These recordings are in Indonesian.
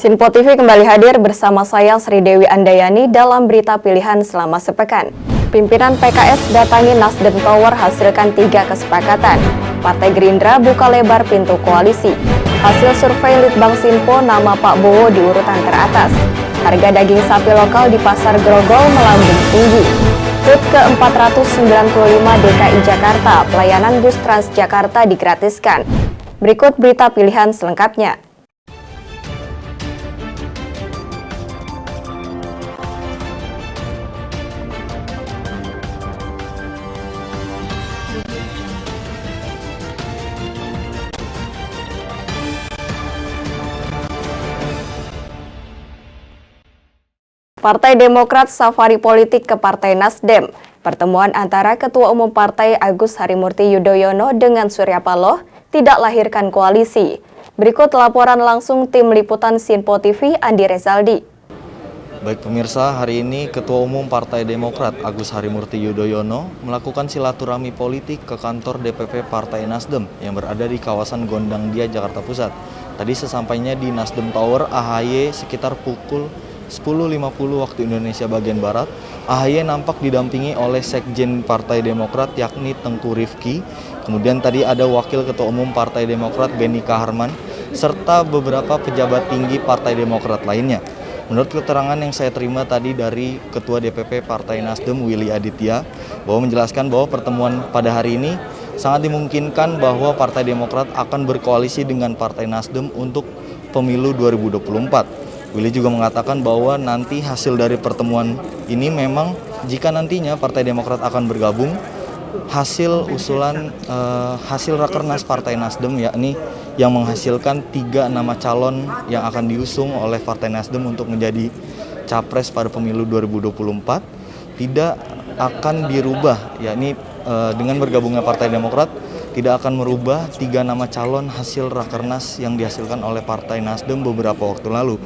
Sinpo TV kembali hadir bersama saya Sri Dewi Andayani dalam berita pilihan selama sepekan. Pimpinan PKS datangi Nasdem Tower hasilkan 3 kesepakatan. Partai Gerindra buka lebar pintu koalisi. Hasil survei Litbang Sinpo nama Pak Bowo di urutan teratas. Harga daging sapi lokal di Pasar Grogol melambung tinggi. HUT ke-495 DKI Jakarta, pelayanan bus Transjakarta digratiskan. Berikut berita pilihan selengkapnya. Partai Demokrat safari politik ke Partai Nasdem. Pertemuan antara Ketua Umum Partai Agus Harimurti Yudhoyono dengan Surya Paloh tidak lahirkan koalisi. Berikut laporan langsung tim liputan Sinpo TV Andi Rezaldi. Baik pemirsa, hari ini Ketua Umum Partai Demokrat Agus Harimurti Yudhoyono melakukan silaturahmi politik ke kantor DPP Partai Nasdem yang berada di kawasan Gondangdia, Jakarta Pusat. Tadi sesampainya di Nasdem Tower, AHY sekitar pukul 10.50 waktu Indonesia bagian Barat, AHY nampak didampingi oleh Sekjen Partai Demokrat yakni Tengku Rifki. Kemudian tadi ada Wakil Ketua Umum Partai Demokrat Benny Kaharman, serta beberapa pejabat tinggi Partai Demokrat lainnya. Menurut keterangan yang saya terima tadi dari Ketua DPP Partai Nasdem Willy Aditya, bahwa menjelaskan bahwa pertemuan pada hari ini sangat dimungkinkan bahwa Partai Demokrat akan berkoalisi dengan Partai Nasdem untuk pemilu 2024. Willy juga mengatakan bahwa nanti hasil dari pertemuan ini memang jika nantinya Partai Demokrat akan bergabung, hasil Rakernas Partai Nasdem yakni yang menghasilkan 3 nama calon yang akan diusung oleh Partai Nasdem untuk menjadi capres pada pemilu 2024 tidak akan dirubah, yakni dengan bergabungnya Partai Demokrat tidak akan merubah 3 nama calon hasil Rakernas yang dihasilkan oleh Partai Nasdem beberapa waktu lalu.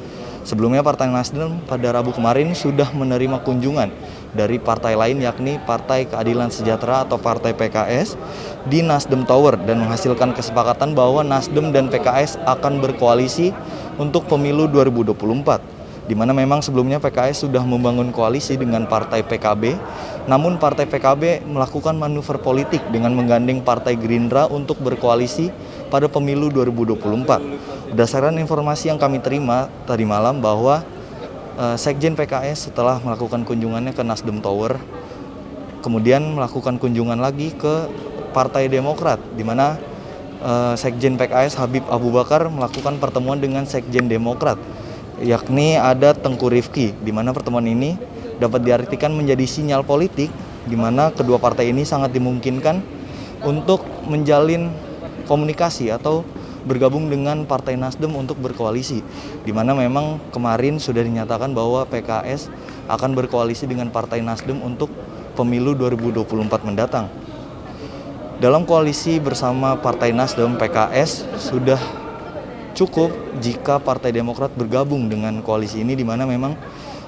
Sebelumnya Partai Nasdem pada Rabu kemarin sudah menerima kunjungan dari partai lain yakni Partai Keadilan Sejahtera atau Partai PKS di Nasdem Tower dan menghasilkan kesepakatan bahwa Nasdem dan PKS akan berkoalisi untuk pemilu 2024. Di mana memang sebelumnya PKS sudah membangun koalisi dengan Partai PKB, namun Partai PKB melakukan manuver politik dengan menggandeng Partai Gerindra untuk berkoalisi pada pemilu 2024. Berdasarkan informasi yang kami terima tadi malam bahwa Sekjen PKS setelah melakukan kunjungannya ke Nasdem Tower, kemudian melakukan kunjungan lagi ke Partai Demokrat, di mana Sekjen PKS Habib Abu Bakar melakukan pertemuan dengan Sekjen Demokrat, yakni ada Tengku Rifki, di mana pertemuan ini dapat diartikan menjadi sinyal politik, di mana kedua partai ini sangat dimungkinkan untuk menjalin komunikasi atau bergabung dengan Partai Nasdem untuk berkoalisi, di mana memang kemarin sudah dinyatakan bahwa PKS akan berkoalisi dengan Partai Nasdem untuk pemilu 2024 mendatang. Dalam koalisi bersama Partai Nasdem, PKS sudah cukup jika Partai Demokrat bergabung dengan koalisi ini, di mana memang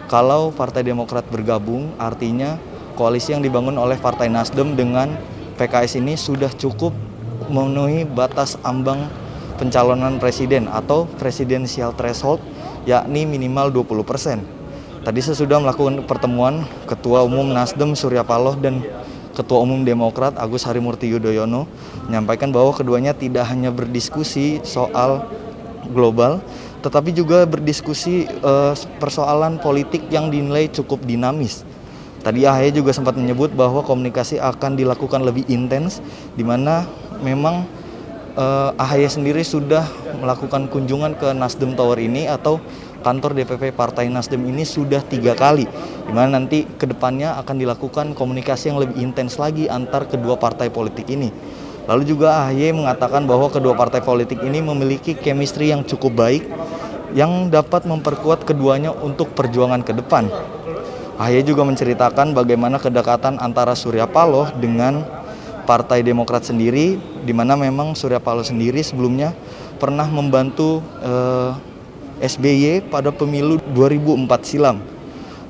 kalau Partai Demokrat bergabung artinya koalisi yang dibangun oleh Partai Nasdem dengan PKS ini sudah cukup memenuhi batas ambang pencalonan presiden atau presidensial threshold yakni minimal 20%. Tadi sesudah melakukan pertemuan Ketua Umum Nasdem Surya Paloh dan Ketua Umum Demokrat Agus Harimurti Yudhoyono menyampaikan bahwa keduanya tidak hanya berdiskusi soal global, tetapi juga berdiskusi persoalan politik yang dinilai cukup dinamis. Tadi AHY juga sempat menyebut bahwa komunikasi akan dilakukan lebih intens, di mana memang AHY sendiri sudah melakukan kunjungan ke Nasdem Tower ini atau kantor DPP Partai Nasdem ini sudah 3 kali, di mana nanti kedepannya akan dilakukan komunikasi yang lebih intens lagi antar kedua partai politik ini. Lalu juga AHY mengatakan bahwa kedua partai politik ini memiliki chemistry yang cukup baik yang dapat memperkuat keduanya untuk perjuangan ke depan. AHY juga menceritakan bagaimana kedekatan antara Surya Paloh dengan Partai Demokrat sendiri, di mana memang Surya Paloh sendiri sebelumnya pernah membantu SBY pada pemilu 2004 silam.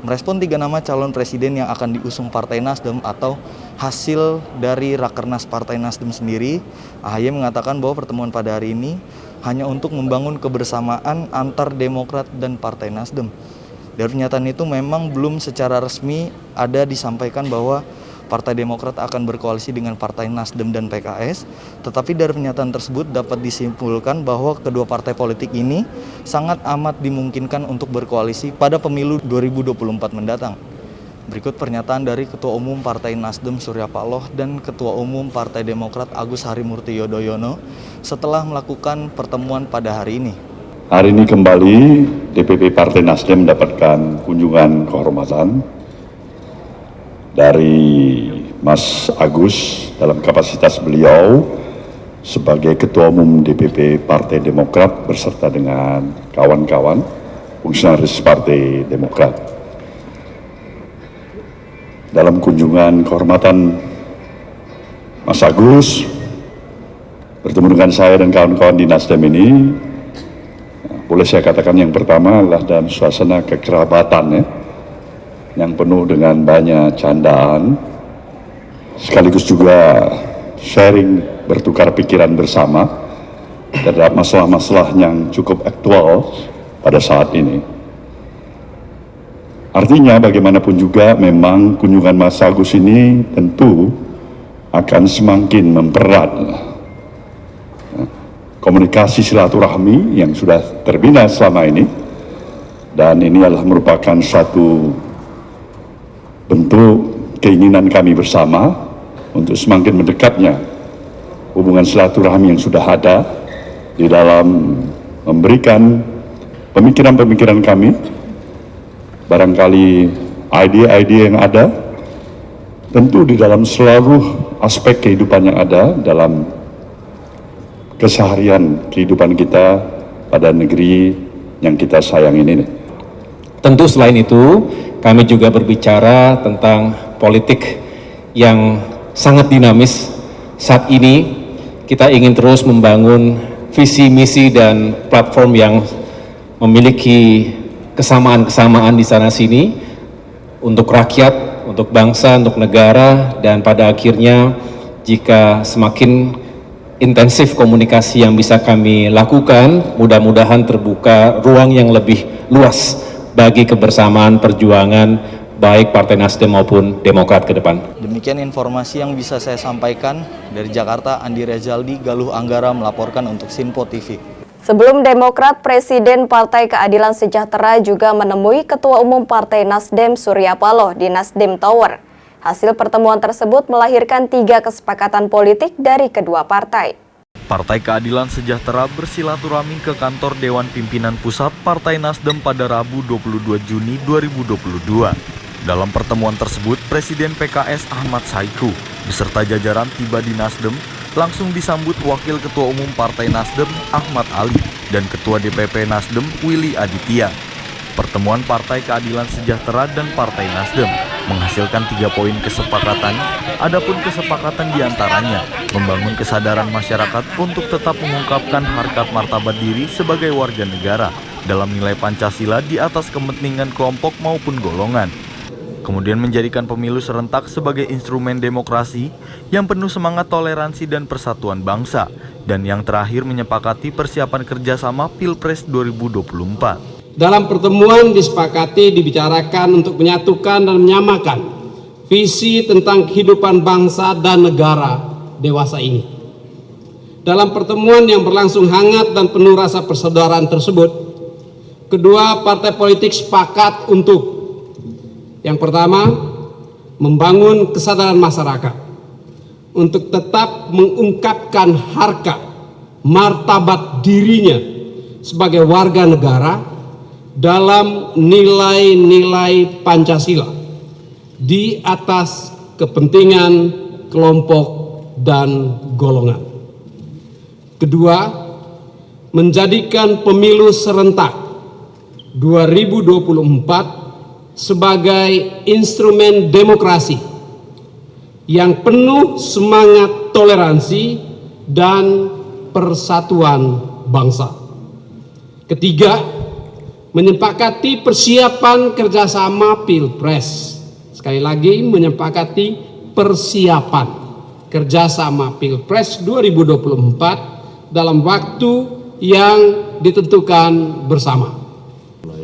Merespon 3 nama calon presiden yang akan diusung Partai Nasdem atau hasil dari Rakernas Partai Nasdem sendiri, AHY mengatakan bahwa pertemuan pada hari ini hanya untuk membangun kebersamaan antar Demokrat dan Partai Nasdem. Dari pernyataan itu memang belum secara resmi ada disampaikan bahwa Partai Demokrat akan berkoalisi dengan Partai Nasdem dan PKS, tetapi dari pernyataan tersebut dapat disimpulkan bahwa kedua partai politik ini sangat amat dimungkinkan untuk berkoalisi pada pemilu 2024 mendatang. Berikut pernyataan dari Ketua Umum Partai Nasdem Surya Paloh dan Ketua Umum Partai Demokrat Agus Harimurti Yudhoyono setelah melakukan pertemuan pada hari ini. Hari ini kembali DPP Partai Nasdem mendapatkan kunjungan kehormatan dari Mas Agus dalam kapasitas beliau sebagai Ketua Umum DPP Partai Demokrat beserta dengan kawan-kawan fungsionaris Partai Demokrat. Dalam kunjungan kehormatan Mas Agus bertemu dengan saya dan kawan-kawan di Nasdem ini, boleh saya katakan yang pertama adalah dalam suasana kekerabatan yang penuh dengan banyak candaan, sekaligus juga sharing, bertukar pikiran bersama terhadap masalah-masalah yang cukup aktual pada saat ini. Artinya bagaimanapun juga memang kunjungan Mas Agus ini tentu akan semakin mempererat komunikasi silaturahmi yang sudah terbina selama ini, dan ini adalah merupakan suatu bentuk keinginan kami bersama untuk semakin mendekatnya hubungan silaturahmi yang sudah ada di dalam memberikan pemikiran-pemikiran kami, barangkali ide-ide yang ada, tentu di dalam seluruh aspek kehidupan yang ada dalam keseharian kehidupan kita pada negeri yang kita sayang ini. Tentu selain itu, kami juga berbicara tentang politik yang sangat dinamis. Saat ini kita ingin terus membangun visi, misi, dan platform yang memiliki kesamaan-kesamaan di sana-sini untuk rakyat, untuk bangsa, untuk negara, dan pada akhirnya jika semakin intensif komunikasi yang bisa kami lakukan, mudah-mudahan terbuka ruang yang lebih luas bagi kebersamaan perjuangan baik Partai Nasdem maupun Demokrat ke depan. Demikian informasi yang bisa saya sampaikan dari Jakarta. Andi Rezaldi, Galuh Anggara melaporkan untuk Sinpo TV. Sebelum Demokrat, Presiden Partai Keadilan Sejahtera juga menemui Ketua Umum Partai Nasdem Surya Paloh di Nasdem Tower. Hasil pertemuan tersebut melahirkan 3 kesepakatan politik dari kedua partai. Partai Keadilan Sejahtera bersilaturahmi ke kantor Dewan Pimpinan Pusat Partai Nasdem pada Rabu 22 Juni 2022. Dalam pertemuan tersebut, Presiden PKS Ahmad Saiku beserta jajaran tiba di Nasdem, langsung disambut Wakil Ketua Umum Partai Nasdem Ahmad Ali dan Ketua DPP Nasdem Willy Aditya. Pertemuan Partai Keadilan Sejahtera dan Partai Nasdem menghasilkan 3 poin kesepakatan. Adapun kesepakatan diantaranya membangun kesadaran masyarakat untuk tetap mengungkapkan harkat martabat diri sebagai warga negara dalam nilai Pancasila di atas kepentingan kelompok maupun golongan. Kemudian menjadikan pemilu serentak sebagai instrumen demokrasi yang penuh semangat toleransi dan persatuan bangsa. Dan yang terakhir menyepakati persiapan kerjasama Pilpres 2024. Dalam pertemuan disepakati dibicarakan untuk menyatukan dan menyamakan visi tentang kehidupan bangsa dan negara dewasa ini. Dalam pertemuan yang berlangsung hangat dan penuh rasa persaudaraan tersebut, kedua partai politik sepakat untuk yang pertama, membangun kesadaran masyarakat untuk tetap mengungkapkan harkat martabat dirinya sebagai warga negara dalam nilai-nilai Pancasila di atas kepentingan kelompok dan golongan. Kedua, menjadikan pemilu serentak 2024 sebagai instrumen demokrasi yang penuh semangat toleransi dan persatuan bangsa. Ketiga, menyepakati persiapan kerjasama Pilpres. Sekali lagi, menyepakati persiapan kerjasama Pilpres 2024 dalam waktu yang ditentukan bersama.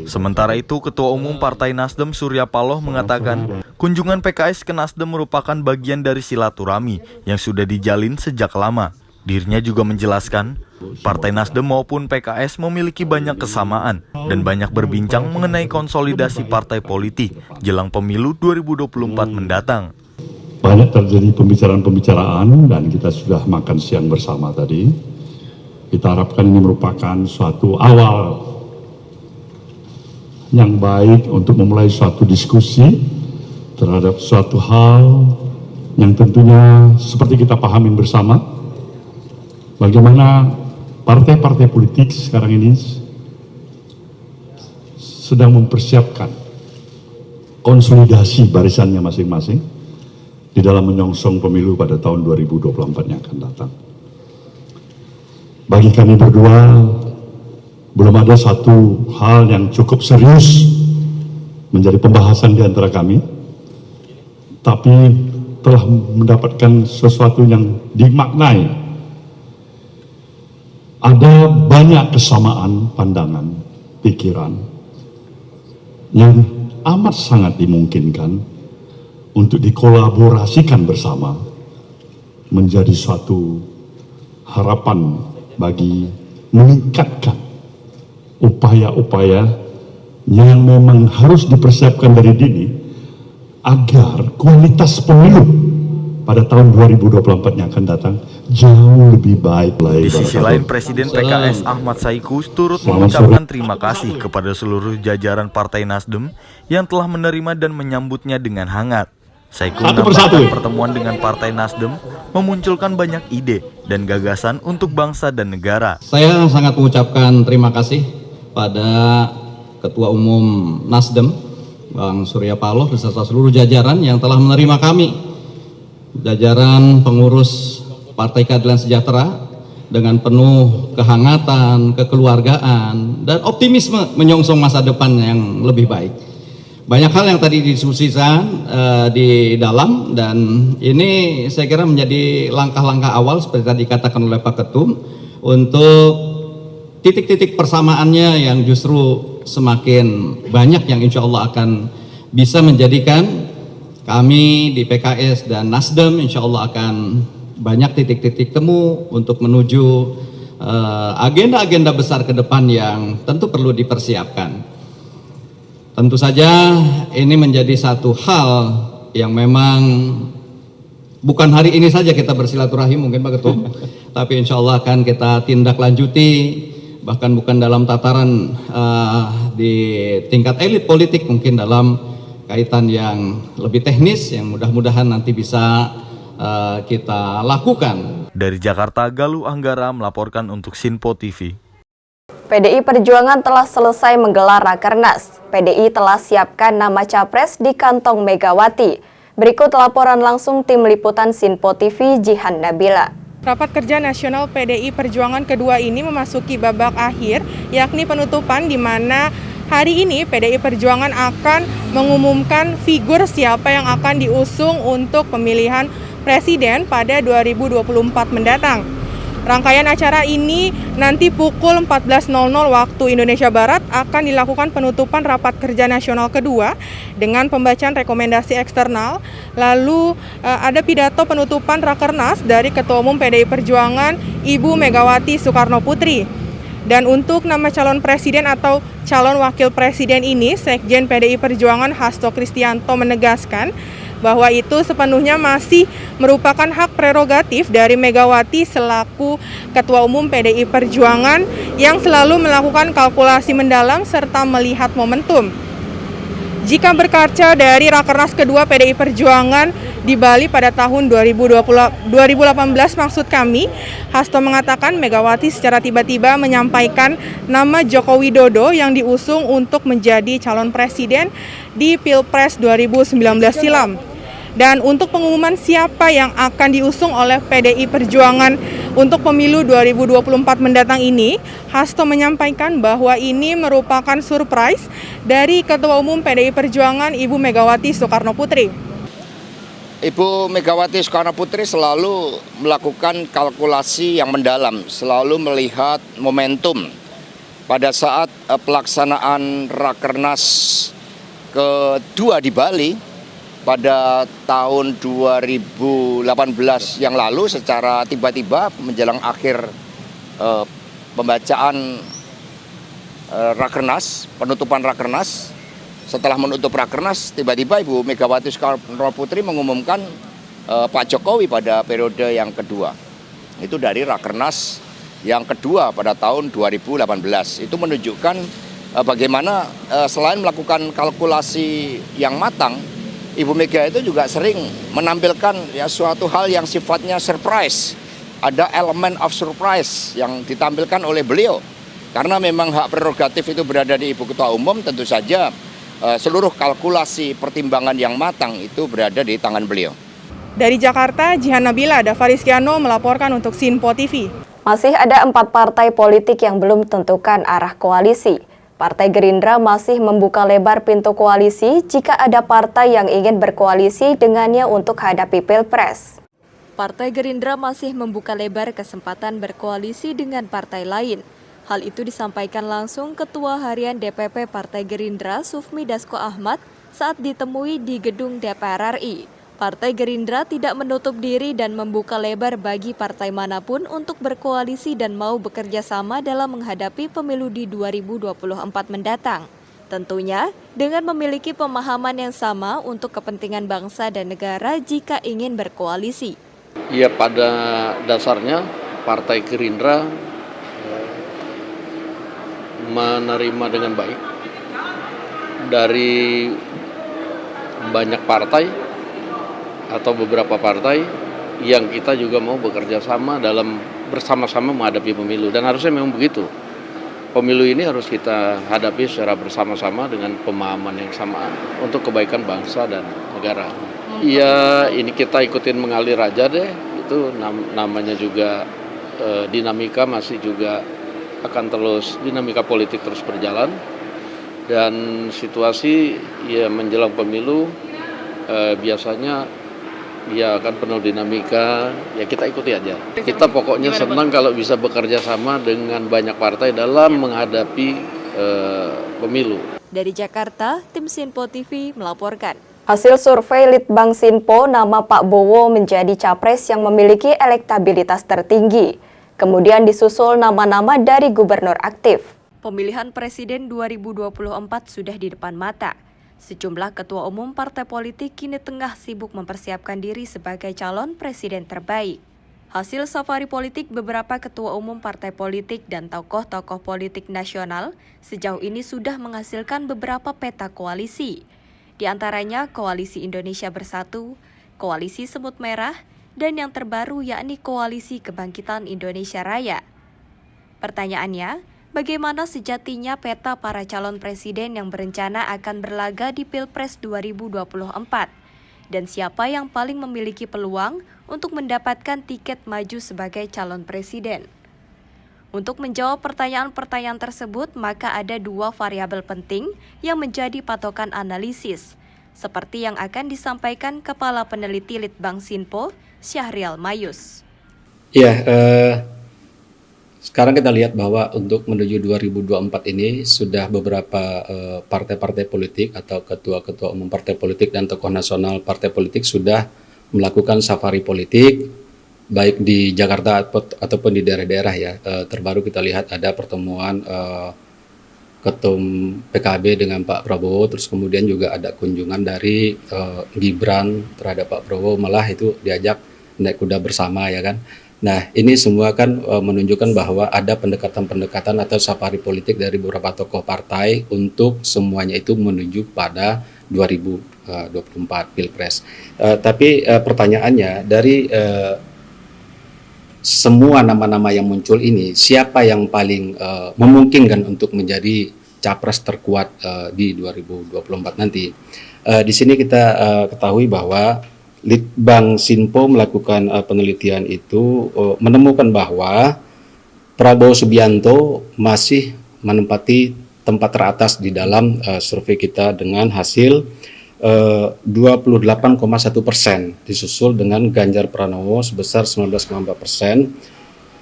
Sementara itu, Ketua Umum Partai Nasdem Surya Paloh mengatakan kunjungan PKS ke Nasdem merupakan bagian dari silaturahmi yang sudah dijalin sejak lama. Dirinya juga menjelaskan, Partai Nasdem maupun PKS memiliki banyak kesamaan dan banyak berbincang mengenai konsolidasi partai politik jelang pemilu 2024 mendatang. Banyak terjadi pembicaraan-pembicaraan dan kita sudah makan siang bersama tadi. Kita harapkan ini merupakan suatu awal yang baik untuk memulai suatu diskusi terhadap suatu hal yang tentunya seperti kita pahamin bersama, bagaimana partai-partai politik sekarang ini sedang mempersiapkan konsolidasi barisannya masing-masing di dalam menyongsong pemilu pada tahun 2024 yang akan datang. Bagi kami berdua, belum ada satu hal yang cukup serius menjadi pembahasan di antara kami, tapi telah mendapatkan sesuatu yang dimaknai. Ada banyak kesamaan pandangan, pikiran, yang amat sangat dimungkinkan untuk dikolaborasikan bersama menjadi suatu harapan bagi meningkatkan upaya-upaya yang memang harus dipersiapkan dari dini agar kualitas pemilu pada tahun 2024 yang akan datang jauh lebih baik lagi. Di sisi lain, Presiden PKS Ahmad Saiku turut mengucapkan terima kasih kepada seluruh jajaran Partai Nasdem yang telah menerima dan menyambutnya dengan hangat. Saiku menambahkan pertemuan dengan Partai Nasdem memunculkan banyak ide dan gagasan untuk bangsa dan negara. Saya sangat mengucapkan terima kasih pada Ketua Umum Nasdem, Bang Surya Paloh, beserta seluruh jajaran yang telah menerima kami, jajaran pengurus Partai Keadilan Sejahtera, dengan penuh kehangatan, kekeluargaan, dan optimisme menyongsong masa depan yang lebih baik. Banyak hal yang tadi didiskusikan di dalam, dan ini saya kira menjadi langkah-langkah awal seperti tadi dikatakan oleh Pak Ketum untuk titik-titik persamaannya yang justru semakin banyak yang insya Allah akan bisa menjadikan kami di PKS dan Nasdem insya Allah akan banyak titik-titik temu untuk menuju agenda-agenda besar ke depan yang tentu perlu dipersiapkan. Tentu saja ini menjadi satu hal yang memang bukan hari ini saja kita bersilaturahim mungkin Pak Ketum, tapi insya Allah akan kita tindak lanjuti, bahkan bukan dalam tataran di tingkat elit politik, mungkin dalam kaitan yang lebih teknis yang mudah-mudahan nanti bisa kita lakukan. Dari Jakarta, Galuh Anggara melaporkan untuk Sinpo TV. PDI Perjuangan telah selesai menggelar Rakernas. PDI telah siapkan nama capres di kantong Megawati. Berikut laporan langsung tim liputan Sinpo TV Jihan Nabila. Rapat Kerja Nasional PDI Perjuangan kedua ini memasuki babak akhir, yakni penutupan, di mana hari ini PDI Perjuangan akan mengumumkan figur siapa yang akan diusung untuk pemilihan presiden pada 2024 mendatang. Rangkaian acara ini nanti pukul 14.00 waktu Indonesia Barat akan dilakukan penutupan Rapat Kerja Nasional kedua dengan pembacaan rekomendasi eksternal. Lalu ada pidato penutupan Rakernas dari Ketua Umum PDI Perjuangan Ibu Megawati Soekarno Putri. Dan untuk nama calon presiden atau calon wakil presiden ini, Sekjen PDI Perjuangan Hasto Kristianto menegaskan bahwa itu sepenuhnya masih merupakan hak prerogatif dari Megawati selaku Ketua Umum PDI Perjuangan yang selalu melakukan kalkulasi mendalam serta melihat momentum. Jika berkaca dari Rakernas kedua PDI Perjuangan di Bali pada tahun 2018 maksud kami, Hasto mengatakan Megawati secara tiba-tiba menyampaikan nama Joko Widodo yang diusung untuk menjadi calon presiden di Pilpres 2019 silam. Dan untuk pengumuman siapa yang akan diusung oleh PDI Perjuangan untuk pemilu 2024 mendatang ini, Hasto menyampaikan bahwa ini merupakan surprise dari Ketua Umum PDI Perjuangan Ibu Megawati Soekarno Putri. Ibu Megawati Soekarnoputri selalu melakukan kalkulasi yang mendalam, selalu melihat momentum pada saat pelaksanaan Rakernas kedua di Bali pada tahun 2018 yang lalu. Secara tiba-tiba menjelang akhir pembacaan Rakernas, penutupan Rakernas, setelah menutup Rakernas, tiba-tiba Ibu Megawati Soekarnoputri mengumumkan Pak Jokowi pada periode yang kedua. Itu dari Rakernas yang kedua pada tahun 2018. Itu menunjukkan bagaimana selain melakukan kalkulasi yang matang, Ibu Mega itu juga sering menampilkan ya suatu hal yang sifatnya surprise. Ada elemen of surprise yang ditampilkan oleh beliau. Karena memang hak prerogatif itu berada di Ibu Ketua Umum, tentu saja seluruh kalkulasi pertimbangan yang matang itu berada di tangan beliau. Dari Jakarta, Jihan Nabila, Dava Rizkyano melaporkan untuk Sinpo TV. Masih ada 4 partai politik yang belum tentukan arah koalisi. Partai Gerindra masih membuka lebar pintu koalisi jika ada partai yang ingin berkoalisi dengannya untuk hadapi Pilpres. Partai Gerindra masih membuka lebar kesempatan berkoalisi dengan partai lain. Hal itu disampaikan langsung Ketua Harian DPP Partai Gerindra Sufmi Dasko Ahmad saat ditemui di gedung DPR RI. Partai Gerindra tidak menutup diri dan membuka lebar bagi partai manapun untuk berkoalisi dan mau bekerja sama dalam menghadapi pemilu di 2024 mendatang. Tentunya dengan memiliki pemahaman yang sama untuk kepentingan bangsa dan negara jika ingin berkoalisi. Ya, pada dasarnya Partai Gerindra menerima dengan baik dari banyak partai atau beberapa partai yang kita juga mau bekerja sama dalam bersama-sama menghadapi pemilu, dan harusnya memang begitu. Pemilu ini harus kita hadapi secara bersama-sama dengan pemahaman yang sama untuk kebaikan bangsa dan negara. Ya, ini kita ikutin mengalir aja deh, itu namanya juga dinamika masih juga akan terus, dinamika politik terus berjalan, dan situasi ya menjelang pemilu biasanya ya akan penuh dinamika, ya kita ikuti aja. Kita pokoknya senang kalau bisa bekerja sama dengan banyak partai dalam menghadapi pemilu. Dari Jakarta, tim Sinpo TV melaporkan. Hasil survei Litbang Sinpo, nama Pak Bowo menjadi capres yang memiliki elektabilitas tertinggi. Kemudian disusul nama-nama dari gubernur aktif. Pemilihan presiden 2024 sudah di depan mata. Sejumlah ketua umum partai politik kini tengah sibuk mempersiapkan diri sebagai calon presiden terbaik. Hasil safari politik beberapa ketua umum partai politik dan tokoh-tokoh politik nasional sejauh ini sudah menghasilkan beberapa peta koalisi. Di antaranya Koalisi Indonesia Bersatu, Koalisi Semut Merah, dan yang terbaru yakni Koalisi Kebangkitan Indonesia Raya. Pertanyaannya, bagaimana sejatinya peta para calon presiden yang berencana akan berlaga di Pilpres 2024? Dan siapa yang paling memiliki peluang untuk mendapatkan tiket maju sebagai calon presiden? Untuk menjawab pertanyaan-pertanyaan tersebut, maka ada 2 variabel penting yang menjadi patokan analisis, seperti yang akan disampaikan Kepala Peneliti Litbang Sinpo, Syahrial Mayus. Ya, sekarang kita lihat bahwa untuk menuju 2024 ini sudah beberapa partai-partai politik atau ketua-ketua umum partai politik dan tokoh nasional partai politik sudah melakukan safari politik, baik di Jakarta ataupun di daerah-daerah ya. Terbaru kita lihat ada pertemuan Ketum PKB dengan Pak Prabowo, terus kemudian juga ada kunjungan dari Gibran terhadap Pak Prabowo, malah itu diajak naik kuda bersama ya kan. Nah, ini semua kan menunjukkan bahwa ada pendekatan-pendekatan atau safari politik dari beberapa tokoh partai untuk semuanya itu menuju pada 2024 Pilpres. Tapi pertanyaannya dari semua nama-nama yang muncul ini, siapa yang paling memungkinkan untuk menjadi capres terkuat di 2024 nanti? Di sini kita ketahui bahwa Litbang Sinpo melakukan penelitian itu menemukan bahwa Prabowo Subianto masih menempati tempat teratas di dalam survei kita dengan hasil 28,1%, disusul dengan Ganjar Pranowo sebesar 19,4%,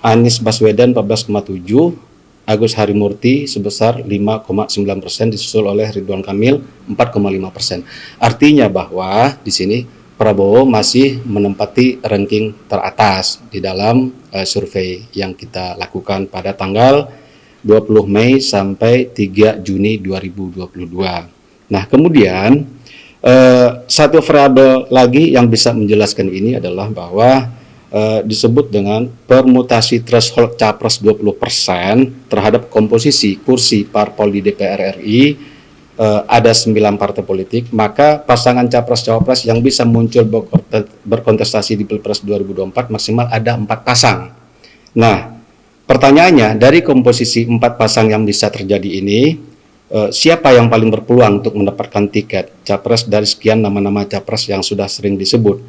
Anies Baswedan 14,7%, Agus Harimurti sebesar 5,9%, disusul oleh Ridwan Kamil 4,5%. Artinya bahwa di sini Prabowo masih menempati ranking teratas di dalam survei yang kita lakukan pada tanggal 20 Mei sampai 3 Juni 2022. Nah, kemudian satu variabel lagi yang bisa menjelaskan ini adalah bahwa disebut dengan permutasi threshold capres 20% terhadap komposisi kursi parpol di DPR RI. Ada 9 partai politik, maka pasangan capres-cawapres yang bisa muncul berkontestasi di Pilpres 2024 maksimal ada 4 pasang. Nah, pertanyaannya, dari komposisi 4 pasang yang bisa terjadi ini, siapa yang paling berpeluang untuk mendapatkan tiket capres dari sekian nama-nama capres yang sudah sering disebut?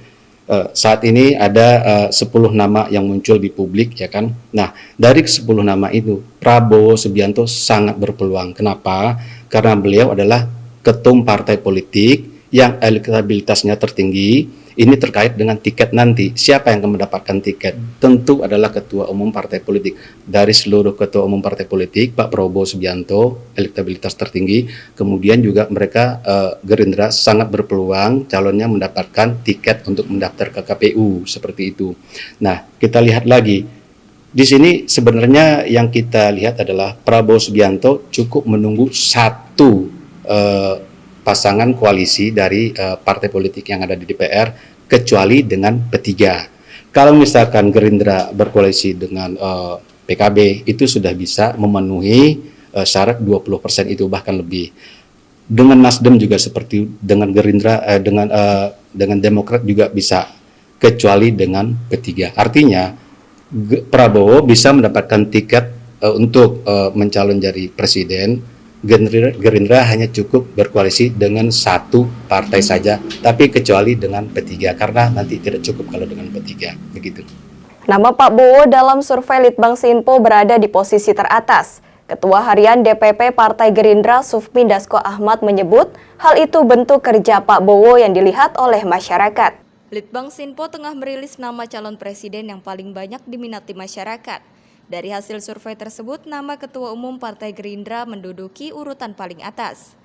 Saat ini ada 10 nama yang muncul di publik, ya kan? Nah, dari 10 nama itu, Prabowo Subianto sangat berpeluang. Kenapa? Karena beliau adalah ketum partai politik yang elektabilitasnya tertinggi. Ini terkait dengan tiket nanti. Siapa yang akan mendapatkan tiket? Tentu adalah ketua umum partai politik. Dari seluruh ketua umum partai politik, Pak Prabowo Subianto elektabilitas tertinggi. Kemudian juga mereka Gerindra sangat berpeluang calonnya mendapatkan tiket untuk mendaftar ke KPU seperti itu. Nah, kita lihat lagi. Di sini sebenarnya yang kita lihat adalah Prabowo Subianto cukup menunggu satu pasangan koalisi dari partai politik yang ada di DPR, kecuali dengan P3. Kalau misalkan Gerindra berkoalisi dengan PKB, itu sudah bisa memenuhi syarat 20% itu, bahkan lebih. Dengan Nasdem juga seperti, dengan Gerindra, dengan Demokrat juga bisa, kecuali dengan P3. Artinya Prabowo bisa mendapatkan tiket untuk mencalon jadi presiden. Gerindra hanya cukup berkoalisi dengan satu partai saja, tapi kecuali dengan P3, karena nanti tidak cukup kalau dengan P3, begitu. Nama Pak Bowo dalam survei Litbangsinpo berada di posisi teratas. Ketua Harian DPP Partai Gerindra Sufmi Dasko Ahmad menyebut hal itu bentuk kerja Pak Bowo yang dilihat oleh masyarakat. Litbangsinpo tengah merilis nama calon presiden yang paling banyak diminati masyarakat. Dari hasil survei tersebut, nama Ketua Umum Partai Gerindra menduduki urutan paling atas.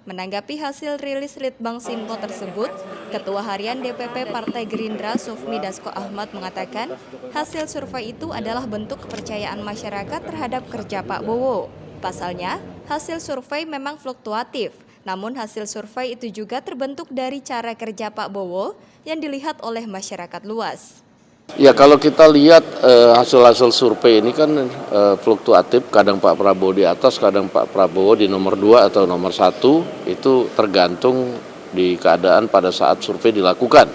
Menanggapi hasil rilis Litbangsinpo tersebut, Ketua Harian DPP Partai Gerindra Sufmi Dasko Ahmad mengatakan hasil survei itu adalah bentuk kepercayaan masyarakat terhadap kerja Pak Bowo. Pasalnya, hasil survei memang fluktuatif, namun hasil survei itu juga terbentuk dari cara kerja Pak Bowo yang dilihat oleh masyarakat luas. Ya, kalau kita lihat hasil-hasil survei ini kan fluktuatif, kadang Pak Prabowo di atas, kadang Pak Prabowo di nomor 2 atau nomor 1, itu tergantung di keadaan pada saat survei dilakukan.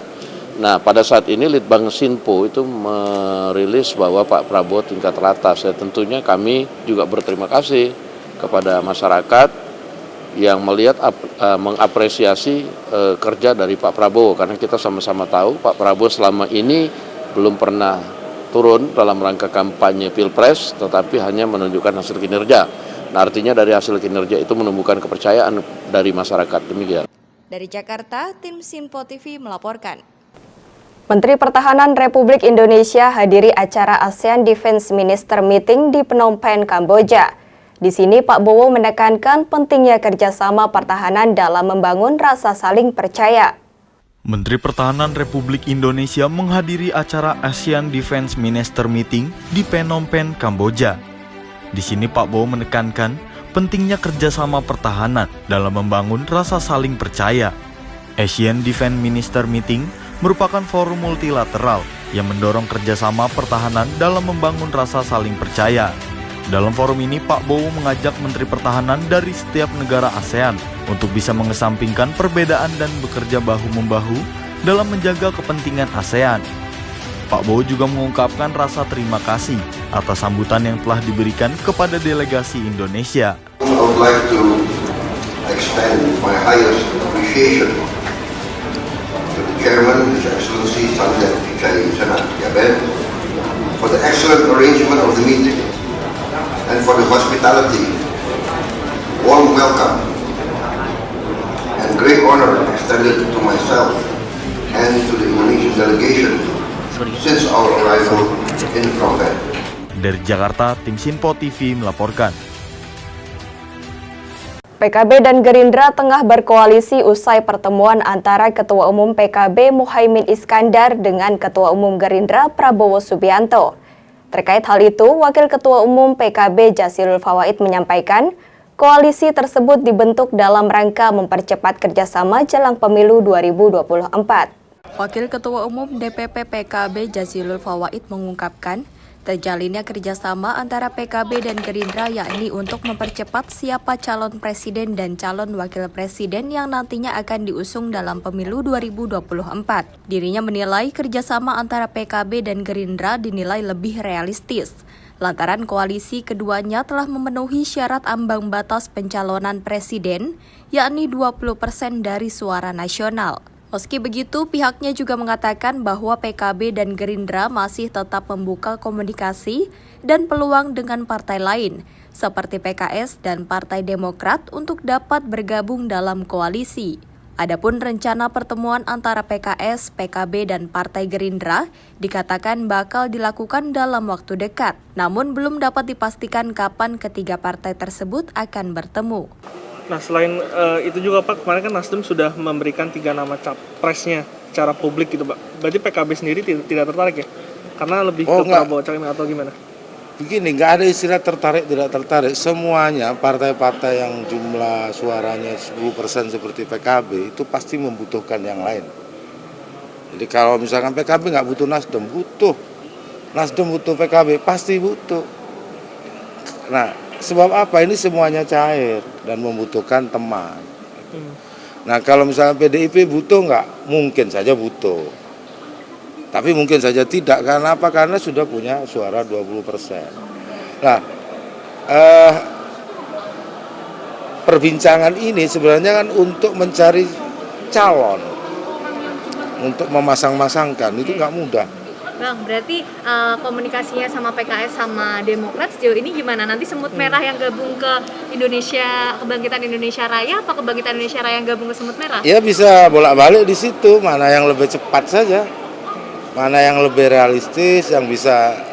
Nah, pada saat ini Litbangsinpo itu merilis bahwa Pak Prabowo tingkat teratas. Ya, tentunya kami juga berterima kasih kepada masyarakat yang melihat mengapresiasi kerja dari Pak Prabowo, karena kita sama-sama tahu Pak Prabowo selama ini belum pernah turun dalam rangka kampanye Pilpres, tetapi hanya menunjukkan hasil kinerja. Nah, artinya dari hasil kinerja itu menumbuhkan kepercayaan dari masyarakat. Demikian. Dari Jakarta, tim Sinpo TV melaporkan. Menteri Pertahanan Republik Indonesia hadiri acara ASEAN Defense Minister Meeting di Phnom Penh, Kamboja. Di sini Pak Bowo menekankan pentingnya kerjasama pertahanan dalam membangun rasa saling percaya. Menteri Pertahanan Republik Indonesia menghadiri acara ASEAN Defense Minister Meeting di Phnom Penh, Kamboja. Di sini Pak Bowo menekankan pentingnya kerjasama pertahanan dalam membangun rasa saling percaya. ASEAN Defense Minister Meeting merupakan forum multilateral yang mendorong kerjasama pertahanan dalam membangun rasa saling percaya. Dalam forum ini, Pak Bowo mengajak Menteri Pertahanan dari setiap negara ASEAN untuk bisa mengesampingkan perbedaan dan bekerja bahu-membahu dalam menjaga kepentingan ASEAN. Pak Bowo juga mengungkapkan rasa terima kasih atas sambutan yang telah diberikan kepada delegasi Indonesia. I would like to extend my highest appreciation to the Chairman, His Excellency Samdech Pichai Sena Yabed, for the excellent arrangement of the meeting and for the hospitality, warm welcome, and great honor salute to myself and to the Indonesian delegation since our arrival in Phnom Penh. Dari Jakarta, tim Sinpo TV melaporkan. PKB dan Gerindra tengah berkoalisi usai pertemuan antara Ketua Umum PKB Muhaimin Iskandar dengan Ketua Umum Gerindra Prabowo Subianto. Terkait hal itu, Wakil Ketua Umum PKB Jazilul Fawait menyampaikan, koalisi tersebut dibentuk dalam rangka mempercepat kerjasama jelang pemilu 2024. Wakil Ketua Umum DPP PKB Jazilul Fawait mengungkapkan, terjalinnya kerjasama antara PKB dan Gerindra yakni untuk mempercepat siapa calon presiden dan calon wakil presiden yang nantinya akan diusung dalam pemilu 2024. Dirinya menilai kerjasama antara PKB dan Gerindra dinilai lebih realistis, lantaran koalisi keduanya telah memenuhi syarat ambang batas pencalonan presiden, yakni 20% dari suara nasional. Meski begitu, pihaknya juga mengatakan bahwa PKB dan Gerindra masih tetap membuka komunikasi dan peluang dengan partai lain, seperti PKS dan Partai Demokrat untuk dapat bergabung dalam koalisi. Adapun rencana pertemuan antara PKS, PKB, dan Partai Gerindra dikatakan bakal dilakukan dalam waktu dekat, namun belum dapat dipastikan kapan ketiga partai tersebut akan bertemu. Nah, selain itu juga Pak, kemarin kan Nasdem sudah memberikan 3 nama capresnya secara publik gitu Pak. Berarti PKB sendiri tidak tertarik ya? Karena lebih ke Prabowo Caimin atau gimana? Begini, nggak ada istilah tertarik tidak tertarik. Semuanya partai-partai yang jumlah suaranya 10% seperti PKB itu pasti membutuhkan yang lain. Jadi kalau misalkan PKB nggak butuh Nasdem, butuh. Nasdem butuh PKB, pasti butuh. Nah, sebab apa? Ini semuanya cair dan membutuhkan teman. Nah, kalau misalnya PDIP butuh nggak? Mungkin saja butuh. Tapi mungkin saja tidak. Karena apa? Karena sudah punya suara 20%. Nah, perbincangan ini sebenarnya kan untuk mencari calon. Untuk memasang-masangkan, itu nggak mudah. Bang, berarti komunikasinya sama PKS sama Demokrat sejauh ini gimana? Nanti semut merah yang gabung ke Kebangkitan Indonesia Raya, apa Kebangkitan Indonesia Raya yang gabung ke semut merah? Ya bisa bolak-balik di situ, mana yang lebih cepat saja, mana yang lebih realistis, yang bisa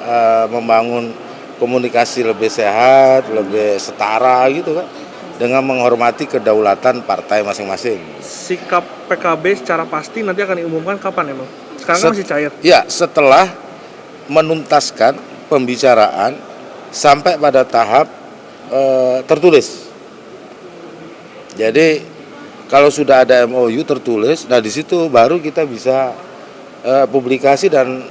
membangun komunikasi lebih sehat, lebih setara gitu kan, dengan menghormati kedaulatan partai masing-masing. Sikap PKB secara pasti nanti akan diumumkan kapan emang? Sekarang kan masih cair. Ya, setelah menuntaskan pembicaraan sampai pada tahap tertulis. Jadi kalau sudah ada MOU tertulis, nah di situ baru kita bisa publikasi dan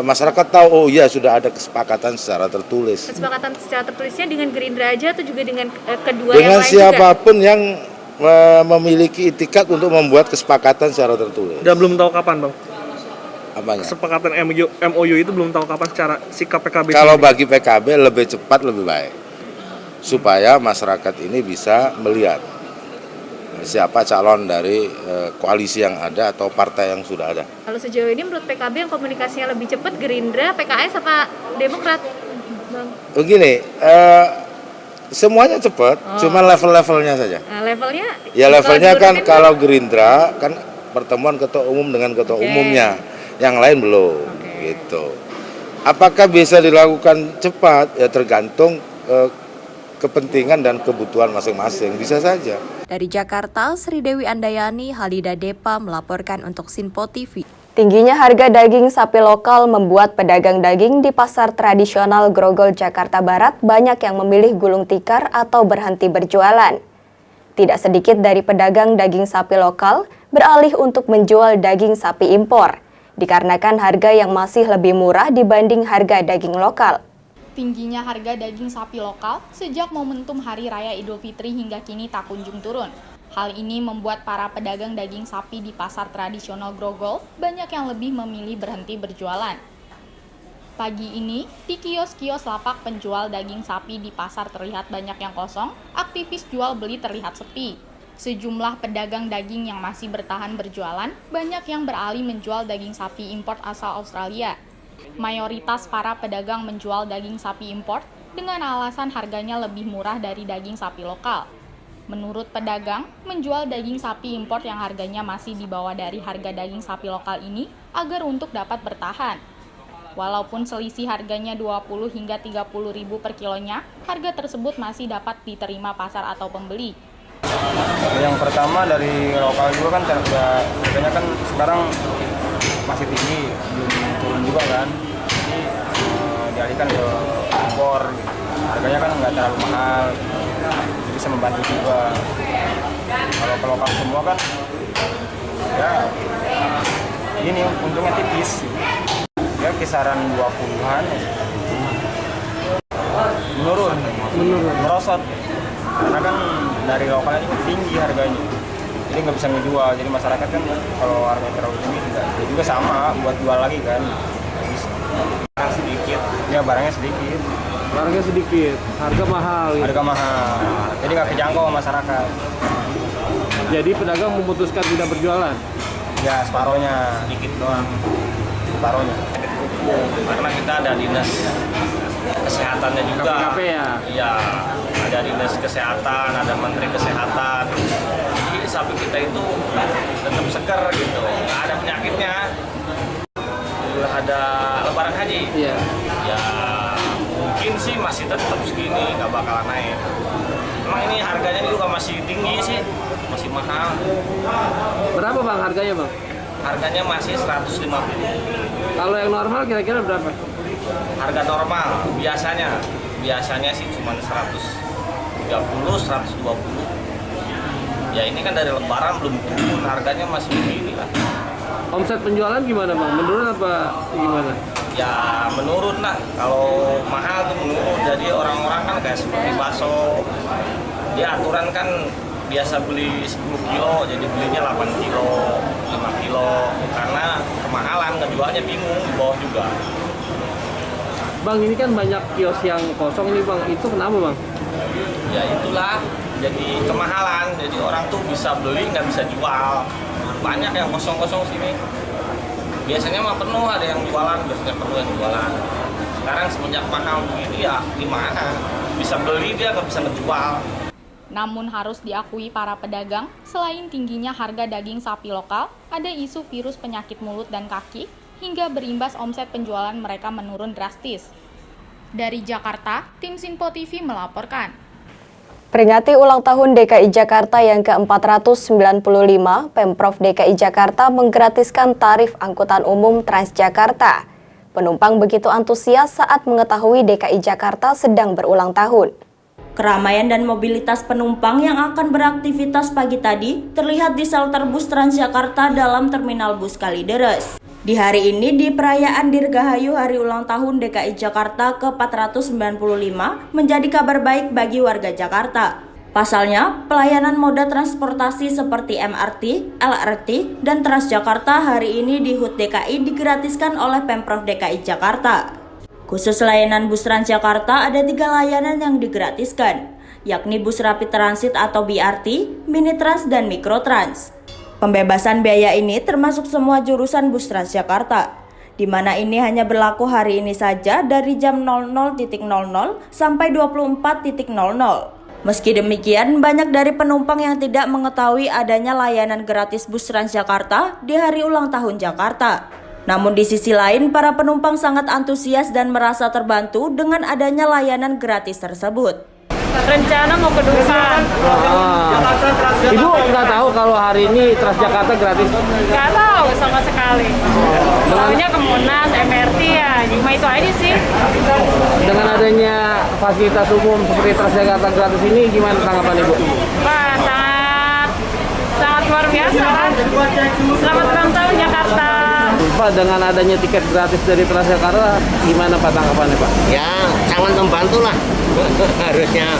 masyarakat tahu, oh iya sudah ada kesepakatan secara tertulis. Kesepakatan secara tertulisnya dengan Gerindra aja atau juga dengan kedua dengan yang lain siapapun juga? Yang memiliki itikat untuk membuat kesepakatan secara tertulis. Dan belum tahu kapan Bang? Apanya? Kesepakatan MOU itu belum tahu kapan secara sikap PKB. Kalau bagi PKB lebih cepat lebih baik, supaya masyarakat ini bisa melihat siapa calon dari koalisi yang ada atau partai yang sudah ada. Kalau sejauh ini menurut PKB yang komunikasinya lebih cepat Gerindra, PKS apa Demokrat? Bang. Begini, semuanya cepat, cuma level-levelnya saja. Nah, levelnya? Ya levelnya kan kalau Gerindra kan pertemuan ketua umum dengan ketua umumnya. Yang lain belum, gitu. Apakah bisa dilakukan cepat? Ya tergantung kepentingan dan kebutuhan masing-masing, bisa saja. Dari Jakarta, Sri Dewi Andayani, Halida Depa melaporkan untuk Sinpo TV. Tingginya harga daging sapi lokal membuat pedagang daging di pasar tradisional Grogol, Jakarta Barat banyak yang memilih gulung tikar atau berhenti berjualan. Tidak sedikit dari pedagang daging sapi lokal beralih untuk menjual daging sapi impor, dikarenakan harga yang masih lebih murah dibanding harga daging lokal. Tingginya harga daging sapi lokal sejak momentum Hari Raya Idul Fitri hingga kini tak kunjung turun. Hal ini membuat para pedagang daging sapi di pasar tradisional Grogol banyak yang lebih memilih berhenti berjualan. Pagi ini, di kios-kios lapak penjual daging sapi di pasar terlihat banyak yang kosong, aktivis jual beli terlihat sepi. Sejumlah pedagang daging yang masih bertahan berjualan, banyak yang beralih menjual daging sapi impor asal Australia. Mayoritas para pedagang menjual daging sapi impor dengan alasan harganya lebih murah dari daging sapi lokal. Menurut pedagang, menjual daging sapi impor yang harganya masih di bawah dari harga daging sapi lokal ini agar untuk dapat bertahan. Walaupun selisih harganya 20 hingga 30 ribu per kilonya, harga tersebut masih dapat diterima pasar atau pembeli. Yang pertama dari lokal juga kan harganya kan sekarang masih tinggi, belum turun juga kan. Jadi dialihkan ke impor, harganya kan nggak terlalu mahal, jadi bisa membantu juga. Kalau ke lokal semua kan, ya ini untungnya tipis. Ya kisaran 20-an menurun, merosot karena kan dari lokalnya juga tinggi harganya, jadi nggak bisa ngejual. Jadi masyarakat kan kalau harganya terlalu tinggi dia juga sama buat jual lagi kan, nggak bisa. Barang sedikit, ya barangnya sedikit, harga mahal. harga mahal, jadi nggak kejangkau sama masyarakat. Jadi pedagang memutuskan tidak berjualan. Ya separohnya, sedikit doang, separohnya. Karena kita ada dinas kesehatannya juga. KPKP ya? Iya, ada dinas kesehatan, ada menteri kesehatan. Jadi sapi kita itu tetap seger gitu, nggak ada penyakitnya. Ada lebaran haji. Iya. Ya mungkin sih masih tetap segini, nggak bakalan naik. Emang ini harganya juga masih tinggi sih, masih mahal. Berapa bang harganya bang? Harganya masih 150. Kalau yang normal kira-kira berapa? Harga normal biasanya sih cuma 130, 120. Ya ini kan dari lebaran belum turun, harganya masih begini lah. Omset penjualan gimana bang? Menurun apa gimana? Ya menurun lah, kalau mahal tuh menurun. Jadi orang-orang kan kayak seperti bakso, dia aturan kan biasa beli 10 kilo, jadi belinya 8 kilo, 5 kilo. Karena kemahalan, ngejualnya bingung, di bawah juga. Bang, ini kan banyak kios yang kosong nih bang, itu kenapa bang? Ya itulah, jadi kemahalan, jadi orang tuh bisa beli, nggak bisa jual. Banyak yang kosong-kosong sini. Biasanya mah penuh, ada yang jualan, biasanya penuh yang jualan. Sekarang semenjak mahal begini ya gimana? Bisa beli dia nggak bisa ngejual. Namun harus diakui para pedagang, selain tingginya harga daging sapi lokal, ada isu virus penyakit mulut dan kaki, hingga berimbas omset penjualan mereka menurun drastis. Dari Jakarta, tim Sinpo TV melaporkan. Peringati ulang tahun DKI Jakarta yang ke-495, Pemprov DKI Jakarta menggratiskan tarif angkutan umum Transjakarta. Penumpang begitu antusias saat mengetahui DKI Jakarta sedang berulang tahun. Keramaian dan mobilitas penumpang yang akan beraktivitas pagi tadi terlihat di shelter bus Transjakarta dalam terminal bus Kalideres. Di hari ini di perayaan Dirgahayu Hari Ulang Tahun DKI Jakarta ke-495 menjadi kabar baik bagi warga Jakarta. Pasalnya, pelayanan moda transportasi seperti MRT, LRT, dan Transjakarta hari ini di HUT DKI digratiskan oleh Pemprov DKI Jakarta. Khusus layanan bus Transjakarta ada 3 layanan yang digratiskan, yakni bus Rapid Transit atau BRT, Mini Trans, dan Mikrotrans. Pembebasan biaya ini termasuk semua jurusan bus Transjakarta, di mana ini hanya berlaku hari ini saja dari jam 00.00 sampai 24.00. Meski demikian, banyak dari penumpang yang tidak mengetahui adanya layanan gratis bus Transjakarta di hari ulang tahun Jakarta. Namun di sisi lain, para penumpang sangat antusias dan merasa terbantu dengan adanya layanan gratis tersebut. Rencana mau ke Dufan. Ibu nggak tahu kalau hari ini Transjakarta gratis? Nggak tahu sama sekali. Tahunya ke Monas, MRT ya, cuma itu aja sih. Dengan adanya fasilitas umum seperti Transjakarta gratis ini, gimana tanggapan Ibu? Wah, sangat luar biasa kan. Selamat ulang tahun Jakarta. Pak, dengan adanya tiket gratis dari Transjakarta, gimana Pak tanggapannya Pak? Ya, sangat membantu lah. Harusnya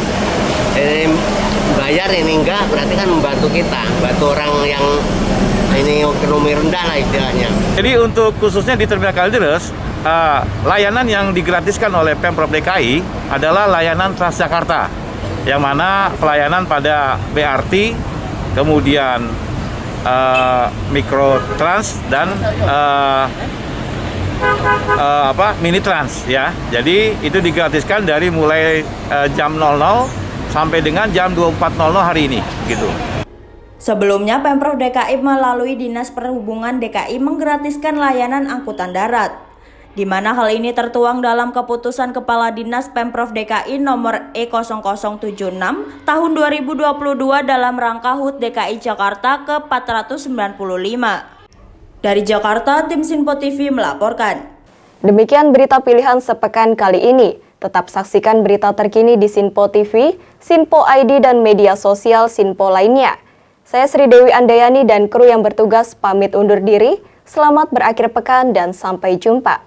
bayar ini enggak, berarti kan membantu kita, bantu orang yang ini ekonomi rendah lah istilahnya. Jadi untuk khususnya di Terminal Kalideres, layanan yang digratiskan oleh Pemprov DKI adalah layanan Transjakarta, yang mana pelayanan pada BRT, kemudian Mikrotrans dan Mini Trans ya. Jadi itu digratiskan dari mulai jam 00 sampai dengan jam 24.00 hari ini, gitu. Sebelumnya, Pemprov DKI melalui Dinas Perhubungan DKI menggratiskan layanan angkutan darat, di mana hal ini tertuang dalam keputusan Kepala Dinas Pemprov DKI nomor E0076 tahun 2022 dalam rangka HUT DKI Jakarta ke-495. Dari Jakarta, tim Sinpo TV melaporkan. Demikian berita pilihan sepekan kali ini. Tetap saksikan berita terkini di Sinpo TV, Sinpo ID, dan media sosial Sinpo lainnya. Saya Sri Dewi Andayani dan kru yang bertugas pamit undur diri. Selamat berakhir pekan dan sampai jumpa.